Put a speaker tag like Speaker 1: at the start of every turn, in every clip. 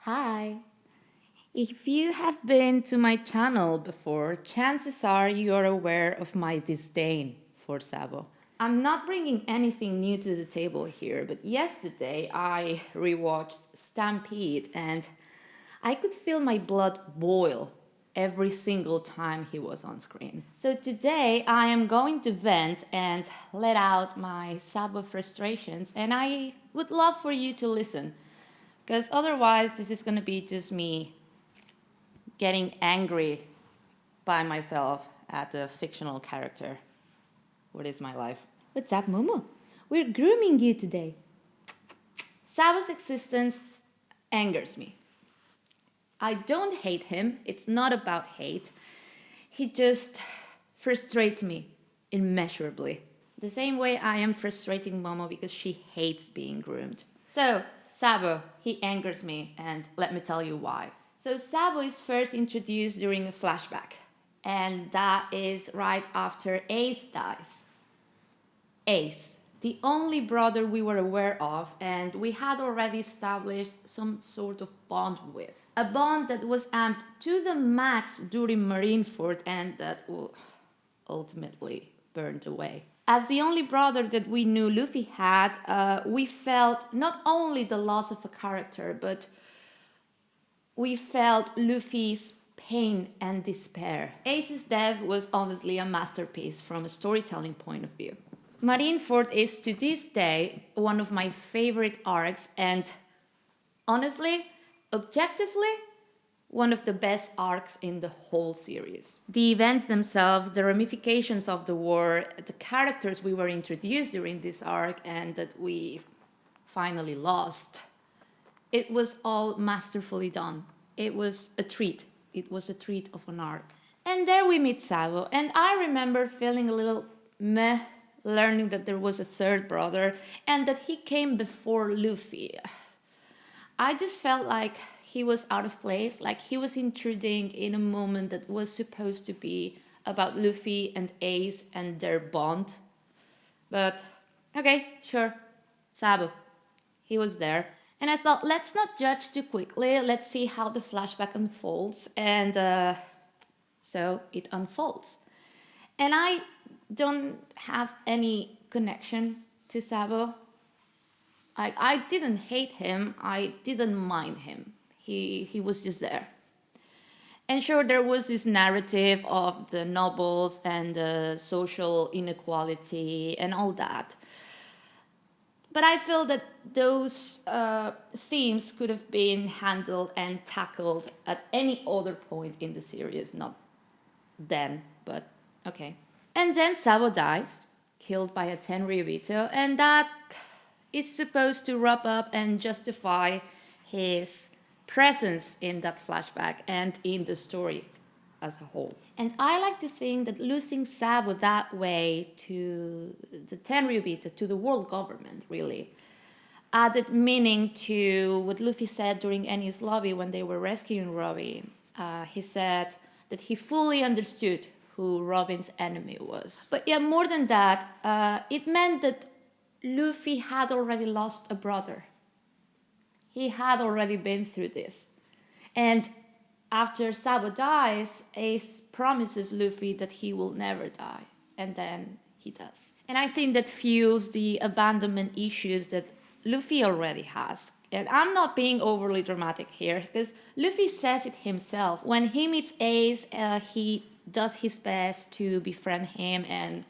Speaker 1: Hi. If you have been to my channel before, chances are you are aware of my disdain for Sabo. I'm not bringing anything new to the table here, but yesterday I rewatched Stampede and I could feel my blood boil every single time he was on screen. So today I am going to vent and let out my Sabo frustrations, and I would love for you to listen. Because otherwise, this is going to be just me getting angry by myself at a fictional character. What is my life? What's up, Momo? We're grooming you today. Sabo's existence angers me. I don't hate him, it's not about hate. He just frustrates me immeasurably. The same way I am frustrating Momo because she hates being groomed. So, Sabo, he angers me, and let me tell you why. So, Sabo is first introduced during a flashback, and that is right after Ace dies. Ace, the only brother we were aware of, and we had already established some sort of bond with. A bond that was amped to the max during Marineford and that ultimately burned away. As the only brother that we knew Luffy had, we felt not only the loss of a character, but we felt Luffy's pain and despair. Ace's death was honestly a masterpiece from a storytelling point of view. Marineford is to this day one of my favorite arcs, and honestly, objectively, one of the best arcs in the whole series. The events themselves, the ramifications of the war, the characters we were introduced during this arc and that we finally lost, it was all masterfully done. It was a treat. It was a treat of an arc. And there we meet Sabo, and I remember feeling a little meh learning that there was a third brother and that he came before Luffy. I just felt like he was out of place, like he was intruding in a moment that was supposed to be about Luffy and Ace and their bond. But okay, sure, Sabo, he was there. And I thought, let's not judge too quickly, let's see how the flashback unfolds. And so it unfolds. And I don't have any connection to Sabo. I didn't hate him, I didn't mind him. He was just there. And sure, there was this narrative of the nobles and the social inequality and all that. But I feel that those themes could have been handled and tackled at any other point in the series, not then, but okay. And then Sabo dies, killed by a Tenryubito, and that is supposed to wrap up and justify his presence in that flashback and in the story as a whole. And I like to think that losing Sabo that way to the Tenryubito, to the world government, really, added meaning to what Luffy said during Enies lobby when they were rescuing Robin. He said that he fully understood who Robin's enemy was. But yeah, more than that, it meant that Luffy had already lost a brother. He had already been through this. And after Sabo dies, Ace promises Luffy that he will never die. And then he does. And I think that fuels the abandonment issues that Luffy already has. And I'm not being overly dramatic here, because Luffy says it himself. When he meets Ace, he does his best to befriend him, and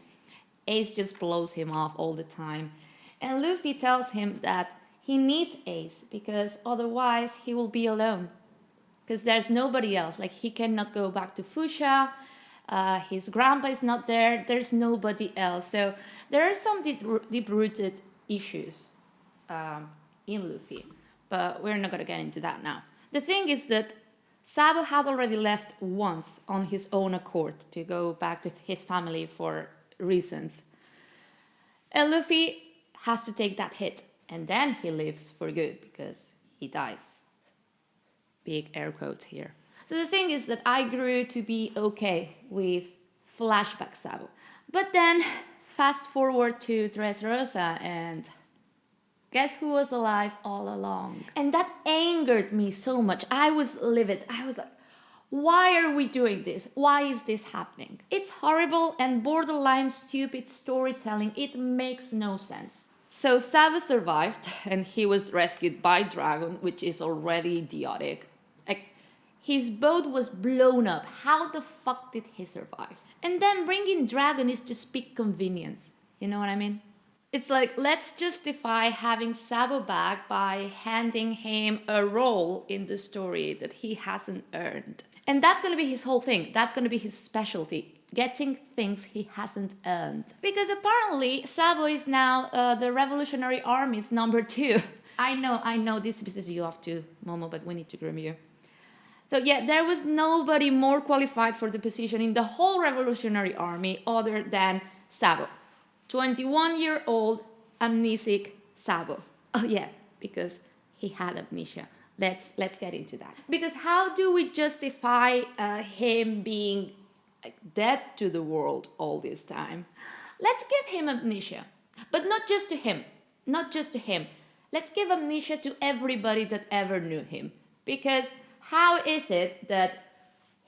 Speaker 1: Ace just blows him off all the time. And Luffy tells him that he needs Ace because otherwise he will be alone. Because there's nobody else. Like, he cannot go back to Fuchsia. His grandpa is not there. There's nobody else. So there are some deep-rooted issues in Luffy. But we're not going to get into that now. The thing is that Sabo had already left once on his own accord to go back to his family for reasons. And Luffy has to take that hit. And then he lives for good because he dies. Big air quotes here. So the thing is that I grew to be okay with flashback Sabo. But then fast forward to Dressrosa and Guess who was alive all along? And that angered me so much. I was livid. I was like, why are we doing this? Why is this happening? It's horrible and borderline stupid storytelling. It makes no sense. So Sabo survived and he was rescued by Dragon, which is already idiotic. Like, his boat was blown up. How the fuck did he survive? And then bringing Dragon is just big convenience. You know what I mean? It's like, let's justify having Sabo back by handing him a role in the story that he hasn't earned. And that's going to be his whole thing. That's going to be his specialty. Getting things he hasn't earned. Because apparently, Sabo is now the Revolutionary Army's number 2. I know, this pisses you off too, Momo, but we need to groom you. So yeah, there was nobody more qualified for the position in the whole Revolutionary Army other than Sabo. 21-year-old amnesic Sabo. Oh yeah, because he had amnesia. Let's get into that. Because how do we justify him being dead to the world all this time? Let's give him amnesia. But not just to him. Not just to him. Let's give amnesia to everybody that ever knew him. Because how is it that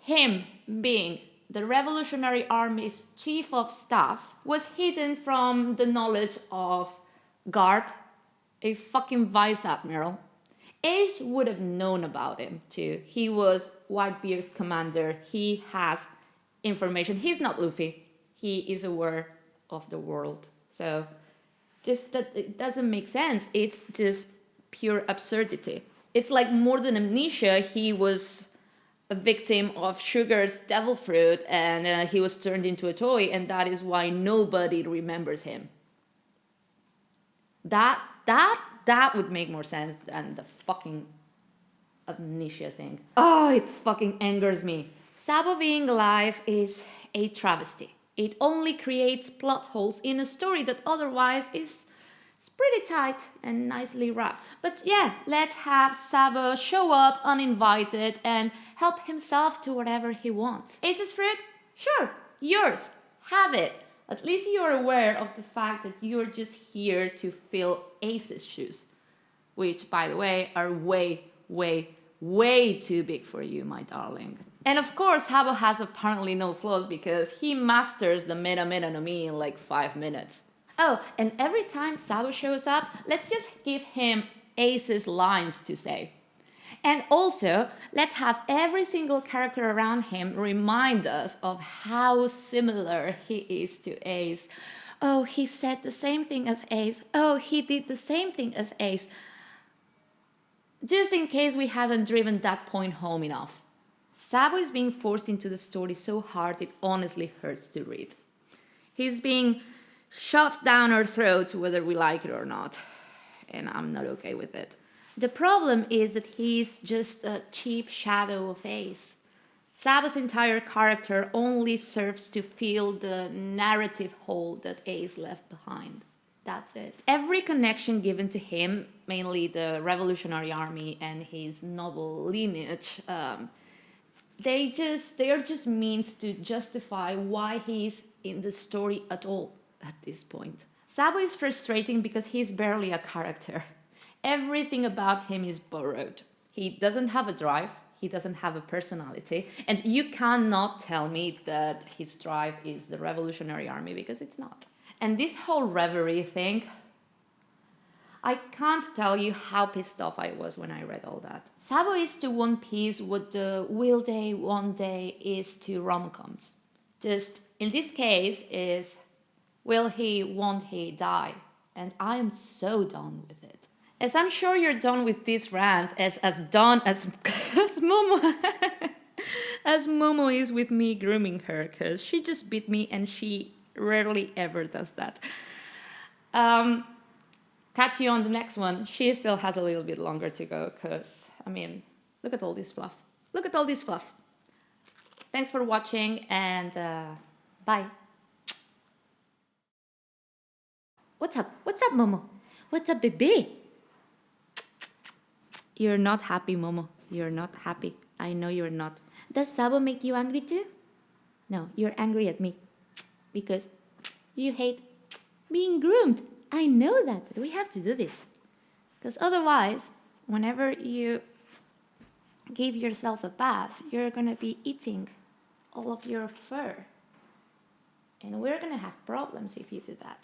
Speaker 1: him being the Revolutionary Army's chief of staff was hidden from the knowledge of Garp, a fucking vice admiral? Ace would have known about him too. He was Whitebeard's commander. He has information. He's not Luffy. He is aware of the world. So just that it doesn't make sense. It's just pure absurdity. It's like more than amnesia. He was a victim of Sugar's devil fruit and he was turned into a toy, and that is why nobody remembers him. That would make more sense than the fucking amnesia thing. Oh, it fucking angers me. Sabo being alive is a travesty. It only creates plot holes in a story that otherwise is pretty tight and nicely wrapped. But yeah, let's have Sabo show up uninvited and help himself to whatever he wants. Ace's fruit? Sure, yours. Have it. At least you're aware of the fact that you're just here to fill Ace's shoes. Which, by the way, are way, way, way too big for you, my darling. And of course, Sabo has apparently no flaws because he masters the meta no Mi in like 5 minutes. Oh, and every time Sabo shows up, let's just give him Ace's lines to say. And also, let's have every single character around him remind us of how similar he is to Ace. Oh, he said the same thing as Ace. Oh, he did the same thing as Ace. Just in case we hadn't driven that point home enough. Sabo is being forced into the story so hard it honestly hurts to read. He's being shoved down our throats whether we like it or not. And I'm not okay with it. The problem is that he's just a cheap shadow of Ace. Sabo's entire character only serves to fill the narrative hole that Ace left behind. That's it. Every connection given to him, mainly the Revolutionary Army and his noble lineage, they are just means to justify why he's in the story at all at this point. Sabo is frustrating because he's barely a character. Everything about him is borrowed. He doesn't have a drive, he doesn't have a personality, and you cannot tell me that his drive is the Revolutionary Army because it's not. And this whole reverie thing, I can't tell you how pissed off I was when I read all that. Sabo is to One Piece what the Will They One Day is to rom-coms. Just, in this case, is will he, won't he die? And I am so done with it. As I'm sure you're done with this rant, as done as Momo as Momo is with me grooming her, because she just beat me and she rarely ever does that. Catch you on the next one. She still has a little bit longer to go, because, I mean, look at all this fluff. Look at all this fluff. Thanks for watching, and bye. What's up? What's up, Momo? What's up, baby? You're not happy, Momo. You're not happy. I know you're not. Does Sabo make you angry too? No, you're angry at me. Because you hate being groomed. I know that, but we have to do this. Because otherwise, whenever you give yourself a bath, you're going to be eating all of your fur. And we're going to have problems if you do that.